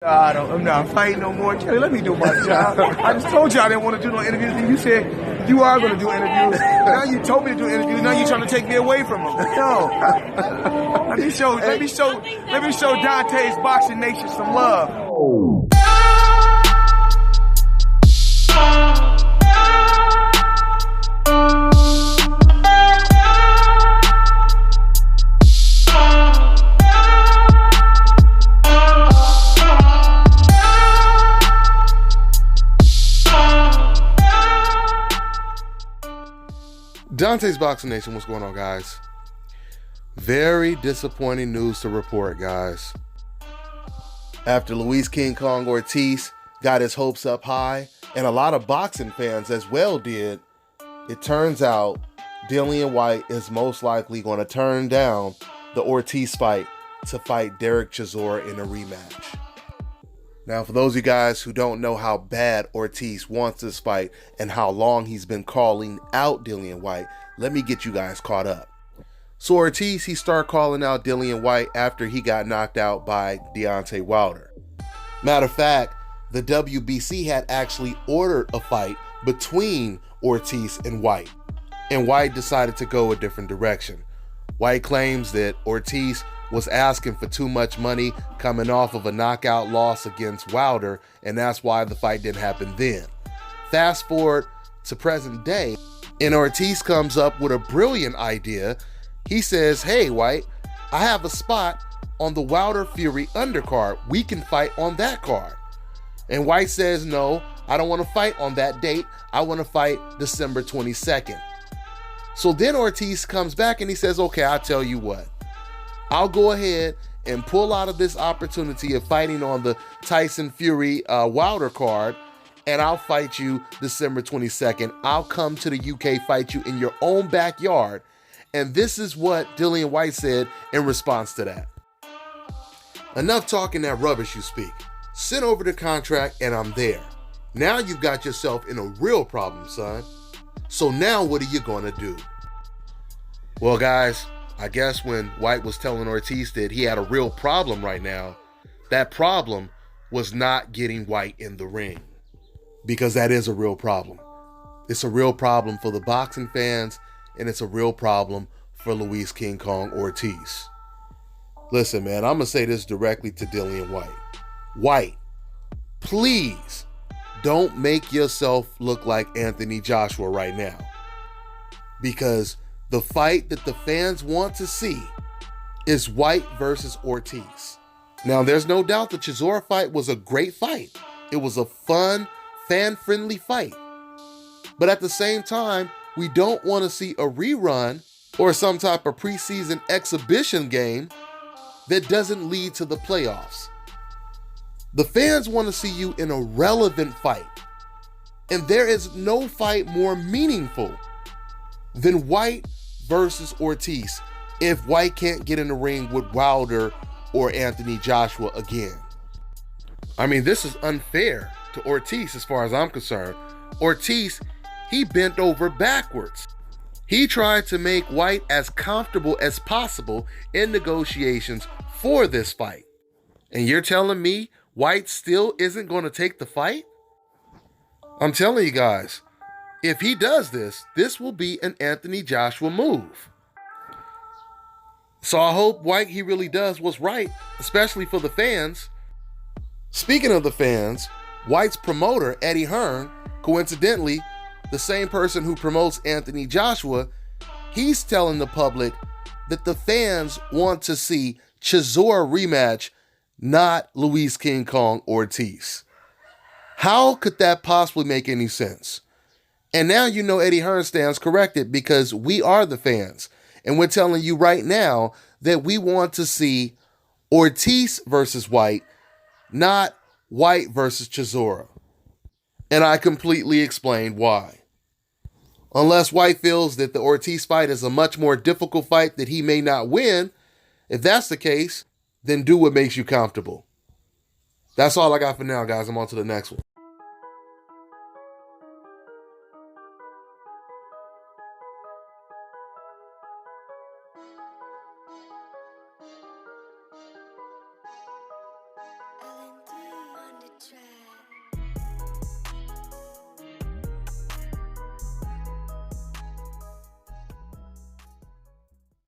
I'm not fighting no more. Kelly, let me do my job. I just told you I didn't want to do no interviews, and you said you are going to do interviews. Now you told me to do interviews. Now you're trying to take me away from them. No. Let me show Dante's Boxing Nation some love. Dante's Boxing Nation, what's going on, guys? Very disappointing news to report, guys. After Luis King Kong Ortiz got his hopes up high, and a lot of boxing fans as well did, it turns out Dillian Whyte is most likely going to turn down the Ortiz fight to fight Derek Chisora in a rematch. Now, for those of you guys who don't know how bad Ortiz wants this fight and how long he's been calling out Dillian Whyte, let me get you guys caught up. So Ortiz, he started calling out Dillian Whyte after he got knocked out by Deontay Wilder. Matter of fact, the WBC had actually ordered a fight between Ortiz and Whyte, and Whyte decided to go a different direction. Whyte claims that Ortiz was asking for too much money coming off of a knockout loss against Wilder, and that's why the fight didn't happen then. Fast forward to present day, and Ortiz comes up with a brilliant idea. He says, hey Whyte, I have a spot on the Wilder Fury undercard. We can fight on that card. And Whyte says, no, I don't want to fight on that date. I want to fight December 22nd. So then Ortiz comes back and he says, okay, I'll tell you what. I'll go ahead and pull out of this opportunity of fighting on the Tyson Fury Wilder card, and I'll fight you December 22nd. I'll come to the UK, fight you in your own backyard. And this is what Dillian Whyte said in response to that. Enough talking that rubbish you speak. Send over the contract and I'm there. Now you've got yourself in a real problem, son. So now what are you gonna do? Well, guys, I guess when Whyte was telling Ortiz that he had a real problem right now, that problem was not getting Whyte in the ring. Because that is a real problem. It's a real problem for the boxing fans, and it's a real problem for Luis King Kong Ortiz. Listen, man, I'm going to say this directly to Dillian Whyte. Whyte, please don't make yourself look like Anthony Joshua right now. Because the fight that the fans want to see is Whyte versus Ortiz. Now, there's no doubt the Chisora fight was a great fight. It was a fun, fan-friendly fight. But at the same time, we don't want to see a rerun or some type of preseason exhibition game that doesn't lead to the playoffs. The fans want to see you in a relevant fight. And there is no fight more meaningful than Whyte versus Ortiz if Whyte can't get in the ring with Wilder or Anthony Joshua again. I mean, this is unfair to Ortiz as far as I'm concerned. Ortiz, he bent over backwards. He tried to make Whyte as comfortable as possible in negotiations for this fight. And you're telling me Whyte still isn't going to take the fight? I'm telling you guys, if he does this, this will be an Anthony Joshua move. So I hope Whyte, he really does what's right, especially for the fans. Speaking of the fans, Whyte's promoter, Eddie Hearn, coincidentally, the same person who promotes Anthony Joshua, he's telling the public that the fans want to see Chisora rematch, not Luis King Kong Ortiz. How could that possibly make any sense? And now you know Eddie Hearn stands corrected because we are the fans. And we're telling you right now that we want to see Ortiz versus Whyte, not Whyte versus Chisora. And I completely explained why. Unless Whyte feels that the Ortiz fight is a much more difficult fight that he may not win, if that's the case, then do what makes you comfortable. That's all I got for now, guys. I'm on to the next one.